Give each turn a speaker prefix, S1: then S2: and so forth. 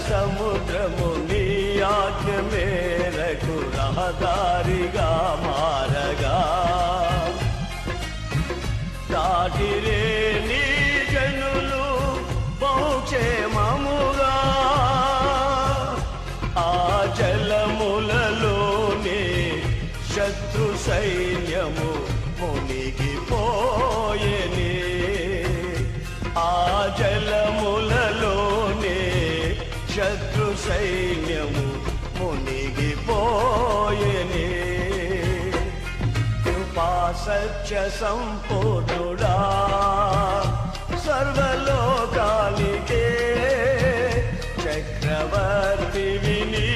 S1: సముద్రము నీ ఆజ్ఞ మేరకు రహదారిగా మారగా దాటిరే నీ జనులు బహుక్షేమముగా ఆ జలములలోనే శత్రు సైన్యము మునిగిపోయెనే ఆ జలములలోనే శత్రు సైన్యము మునిగిపోయెనే కృపా సత్య సంపూర్ణుడా సర్వలోకానికే చక్రవర్తి విని